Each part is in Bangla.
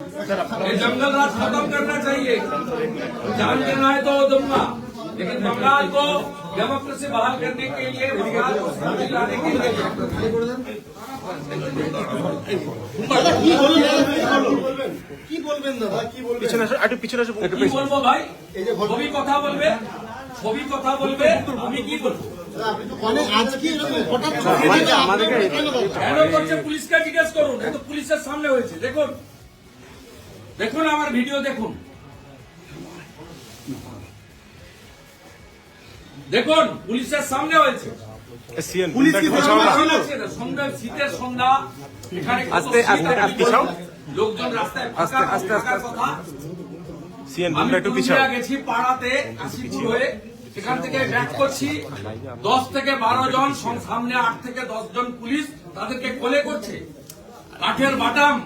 ये जंगल राज खत्म करना चाहिए। जान देना है तो दूंगा, लेकिन बंगाल को डेमोक्रेसी बहाल करने के लिए, बंगाल को शांति लाने के लिए বলবো ভাই, ছবি কথা বলবে, ছবি কথা বলবে, আমি কি বলবো? কেন করছে পুলিশকে জিজ্ঞেস করুন, এ তো পুলিশের সামনে হয়েছে। দেখুন দেখুন আমার ভিডিও দেখুন, দেখুন পুলিশের সামনে হয়েছে। শীতের সন্ধ্যা, এখানে লোকজন রাস্তায় গেছি পাড়াতে কাশীপুর হয়ে, সেখান থেকে ব্যাক করছি 10 থেকে 12 জন, সামনে 8 থেকে 10 জন পুলিশ তাদেরকে কোলে করছে, কাঠের বাটাম,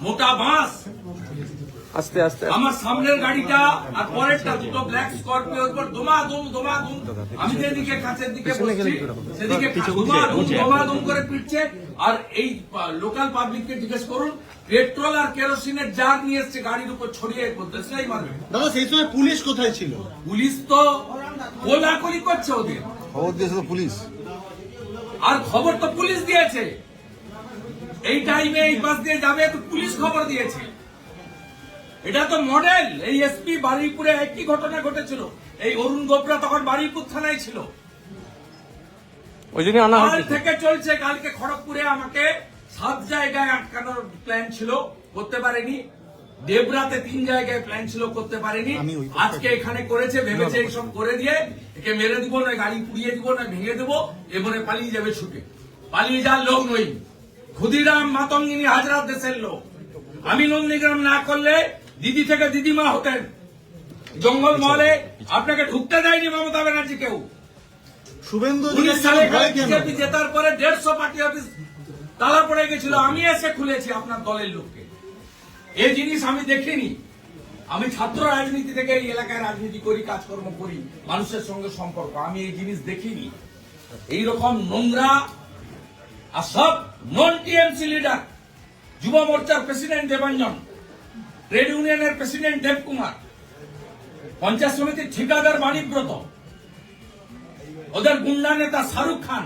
মোটা বাঁশ। আস্তে আস্তে আমার সামনের গাড়িটা আর পরেরটা দুটো ব্ল্যাক স্করপিওর উপর দমাদম দমাদম, আমি যেদিকে কাছের দিকে বসছি সেদিকে দমাদম দমাদম করে পিটছে। আর এই লোকাল পাবলিককে জিজ্ঞেস করুন, পেট্রোল আর কেরোসিনের জার নিয়ে এসছে গাড়ির উপর ছড়িয়ে দেশলাই মারবে। দাদা সেই সময় পুলিশ কোথায় ছিল? পুলিশ তো কোলাকুলি করছে, ওদের খবর দিয়েছে তো পুলিশ, আর খবর তো পুলিশ দিয়েছে। এই টাইমে এই বাস দিয়ে যাবে তো পুলিশ খবর দিয়েছে। এটা তো মডেল। এই এসপি বারুইপুরে একই ঘটনা ঘটেছিল, এই অরুণ গোপরা তখন বারুইপুর থানায় ছিল, ওই জন্য কাল থেকে চলছে। কালকে খড়গপুরে আমাকে 7 জায়গায় আটকানোর প্ল্যান ছিল, করতে পারেনি। দেবরাতে 3 জায়গায় প্ল্যান ছিল, করতে পারেনি। আজকে এখানে করেছে, ভেবেছে এইসব করে দিয়ে একে মেরে দিব, না গাড়ি পুড়িয়ে দিব, না ভেঙে দেবো, এবারে পালিয়ে যাবে ছুটে। পালিয়ে যাওয়ার লোক নই, ক্ষুদিরাম মাতঙ্গিনী হাজরাত দেশের লোক। আমি নন্দীগ্রাম না করলে দিদি থেকে দিদিমা হতেন। জঙ্গল মহলে আপনাকে ঢুকতে দেয়নি মমতা ব্যানার্জি কেউ। শুভেন্দু 19 সালে বিজেপি জেতার পরে 150 পার্টি অফিস তালা পড়ে গেছিল, আমি এসে খুলেছি আপনার দলের লোককে। এই জিনিস আমি দেখিনি। আমি ছাত্র রাজনীতি থেকে এই এলাকায় রাজনীতি করি, কাজকর্ম করি, মানুষের সঙ্গে সম্পর্ক, আমি এই জিনিস দেখিনি। এইরকম নোংরা আর সব নন টিএমসি লিডার, যুব মোর্চার প্রেসিডেন্ট দেবাঞ্জন, ট্রেড ইউনিয়নের প্রেসিডেন্ট দেবকুমার, পঞ্চায়েত সমিতির ঠিকাদার মানিকব্রত, ওদের গুন্ডা নেতা শাহরুখ খান।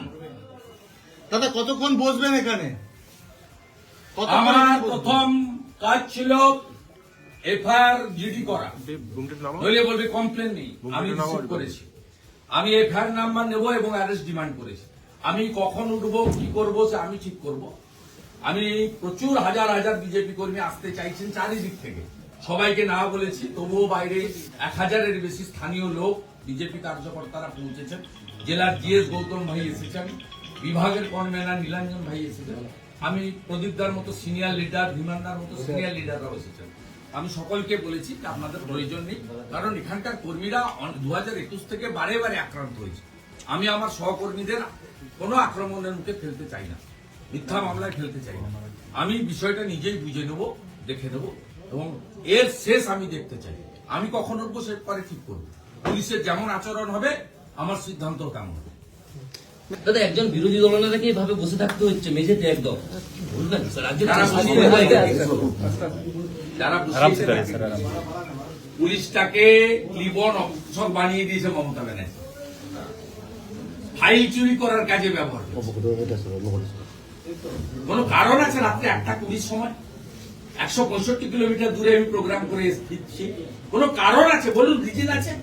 দাদা কতক্ষণ বসবেন এখানে? আমার প্রথম কাজ ছিল এফআইআর জিডি করা, নইলে বলবে কমপ্লেন নেই। আমি রিসিভ করেছি, আমি এফআইআর নাম্বার নেব এবং অ্যারেস্ট ডিমান্ড করেছি। আমি কখন উঠবো, কি করবো সে আমি ঠিক করব। আমি প্রচুর হাজার হাজার বিজেপি কর্মী আসতে চাইছেন চারিদিক থেকে, সবাইকে না বলেছি, তবুও বাইরে 1000-এর বেশি স্থানীয় লোক বিজেপি কার্যকর্তারা পৌঁছেছেন। জেলার জিএস গৌতম ভাই এসেছেন, বিভাগের কনভেনার নীলাঞ্জন ভাই এসেছেন, আমি প্রদীপদার মতো সিনিয়র লিডার, বিমানদার মতো সিনিয়র লিডাররাও এসেছেন। আমি সকলকে বলেছি যে আপনাদের প্রয়োজন নেই, কারণ এখানকার কর্মীরা 2021 থেকে বারে বারে আক্রান্ত হয়েছে। আমি আমার সহকর্মীদের কোনো আক্রমণের মুখে ফেলতে চাই না, মিথ্যা মামলায় ফেলতে চাই না। আমি বিষয়টা নিজেই বুঝে নেব, দেখে নেব এবং এর শেষ আমি দেখতে চাই। আমি কখন উঠবো সে পরে ঠিক করবো। পুলিশের যেমন আচরণ হবে আমার সিদ্ধান্ত তেমন হবে। দাদা একজন বিরোধী দলনেতাকে এভাবে বসে থাকতে হচ্ছে মেঝেতে, একদম বলবেন পুলিশটাকে ক্লিবন অফিসার বানিয়ে দিয়েছে মমতা ব্যানার্জি, ফাইল চুরি করার কাজে ব্যবহার। কোন কারণ আছে রাত্রে 1:20 সময় 165 কিলোমিটার দূরে আমি প্রোগ্রাম করে দিচ্ছি? কোন কারণ আছে বলুন, রিজন আছে?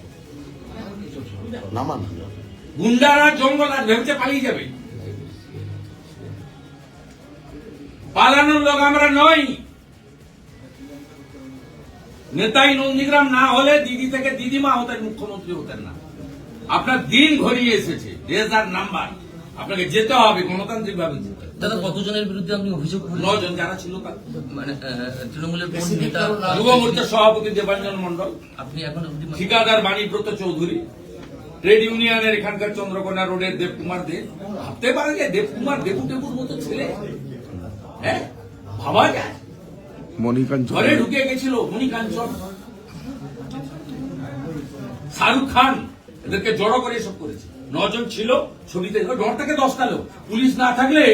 গুন্ডারা জঙ্গল আর ভেবেছে পালিয়ে যাবে। পালানোর লোক আমরা নই। নেতাই নন্দীগ্রাম না হলে দিদি থেকে দিদিমা হতেন, মুখ্যমন্ত্রী হতেন না। আপনার দিন ঘড়িয়ে এসেছে, দেশ আর নাম্বার, আপনাকে যেতে হবে গণতান্ত্রিক ভাবে। দাদা কতজনের বিরুদ্ধে আপনি অভিযোগ করেন? 9 জন যারা ছিল, মানে তৃণমূলের কোন নেতা? যুব মোর্চার সভাপতি দেবাঞ্জন মন্ডল, আপনি এখন ঠিকাদার মানিকব্রত চৌধুরী, ট্রেড ইউনিয়নের এখানকার চন্দ্রকোনা রোডের দেবকুমার দে। ভাবতে পারেন যে দেবকুমার দেবুটেবুর মতো ছেলে, হ্যাঁ ভাবা যায়? ঘরে ঢুকে গেছিল মণিকাঞ্চন, শাহরুখ খান, এদেরকে জড়ো করে এসব করেছে। 9 জন ছিল ছবিতে, 9 থেকে 10টা লোক। পুলিশ না থাকলে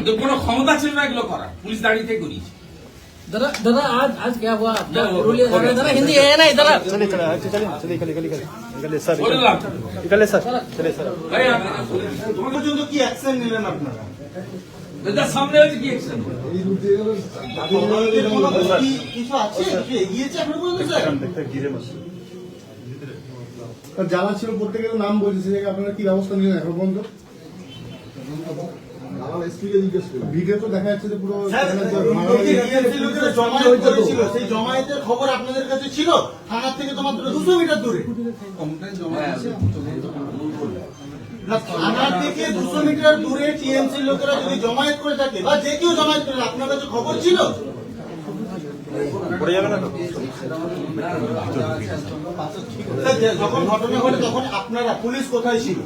ওদের কোনো ক্ষমতা ছিল না এগুলো করার, পুলিশ দাঁড়িয়ে করিয়েছে। दादा दादा आज क्या हुआ क्या बोलिए दादा हिंदी है ना इधर चलिए चलिए चलिए सर বললাম निकले सर चलिए सर ভাই পর্যন্ত কি অ্যাকশন নিলেন আপনারা দাদা সামনে হচ্ছে কি অ্যাকশন তদন্তের কোনো কিছু আছে কিছু এগিয়েছে আপনার বলতে স্যার দেখতে গিরে মাস যারা ছিল প্রত্যেকের নাম বলছে সে জায়গায় আপনারা কি ব্যবস্থা নিলেন এখন পর্যন্ত ভিডিও তো দেখা যাচ্ছে যে পুরো জমায়েত করেছিল সেই জমায়েতের খবর আপনাদের কাছে ছিল থানার থেকে তো মাত্র 200 মিটার দূরে না, থানার থেকে 200 মিটার দূরে টিএমসি লোকেরা যদি জমায়েত করে থাকে বা যে কেউ জমায়েত করে আপনার কাছে খবর ছিল পড়ে যাবে না তো স্যার, যখন ঘটনা ঘটে তখন আপনারা পুলিশ কোথায় ছিল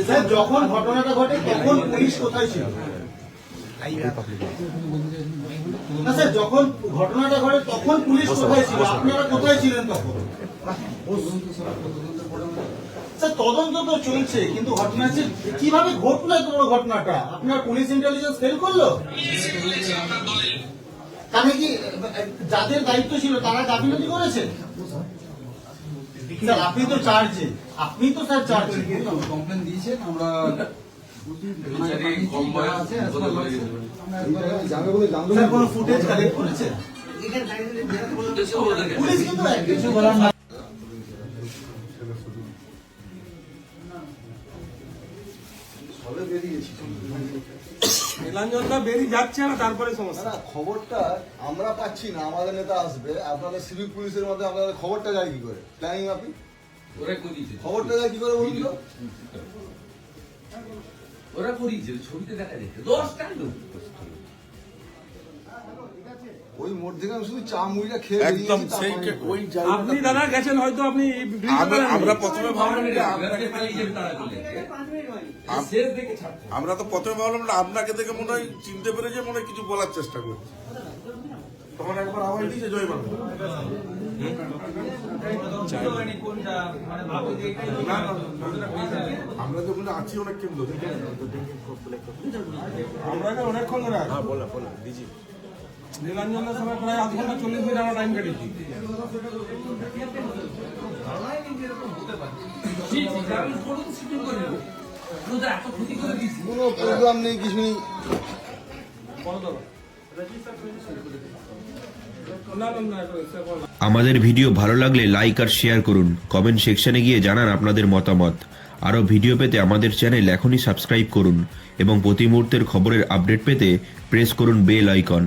স্যার, যখন ঘটনাটা ঘটে তখন পুলিশ কোথায় ছিল না স্যার, যখন ঘটনাটা ঘটে তখন পুলিশ কোথায় ছিল আপনারা কোথায় ছিলেন তখন স্যার তদন্ত তো চলছে কিন্তু ঘটনা হচ্ছে কিভাবে ঘটলো এত বড় ঘটনাটা আপনার পুলিশ ইন্টেলিজেন্স ফেল করলো তাহলে কি যাদের দায়িত্ব ছিল তারা গাফিলতি করেছে স্যার আপনি তো চার্জে আপনি তো স্যার চার্জে কমপ্লেন দিয়েছেন আমরা স্যার কোনো ফুটেজ কালেক্ট করেছে পুলিশ কিন্তু কিছু বলার না নীলাঞ্জনটা বেরিয়ে যাচ্ছে না তারপরে সমস্যা না খবরটা আমরা পাচ্ছি না আমাদের নেতা আসবে আপনাদের সিভিক পুলিশের মধ্যে আপনাদের খবরটা যায় কি করে প্ল্যানিং আপনি ওরা করিয়েছে খবরটা যায় কি করে বলুন তো ওরা করিয়েছে ছবিতে দেখা যাচ্ছে 10টা লোক ওই মোড় থেকে আমি শুধু চা মুড়িটা খেয়ে একদম সেই ওই আপনি দাদা গেছেন হয়তো আপনি আমরা প্রথমে ভাবলাম যে আপনাকে শেষ দেখে ছাড়তে আমরা তো প্রথমে ভাবলাম না আপনাকে দেখে মনে হয় চিনতে পেরেছে মনে হয় কিছু বলার চেষ্টা করছে তখন একবার আওয়াজ দিয়েছে জয় বাংলা না, আমরা তো ওখানে আছি অনেক কেন্দ্র আমরা এখানে অনেকক্ষণ ধরে আছি। নীলাঞ্জনের সময় প্রায় আধ ঘন্টা 40 মিনিট আমরা টাইম কেটেছি কারণ কোনো তো শুটিং করে নেবো ওদের এত ক্ষতি করে দিচ্ছি কোনো প্রোগ্রাম নেই কিছু নেই আমাদের ভিডিও ভালো লাগলে লাইক আর শেয়ার করুন, কমেন্ট সেকশনে গিয়ে জানান আপনাদের মতামত। আরও ভিডিও পেতে আমাদের চ্যানেল এখনই সাবস্ক্রাইব করুন এবং প্রতি মুহূর্তের খবরের আপডেট পেতে প্রেস করুন বেল আইকন।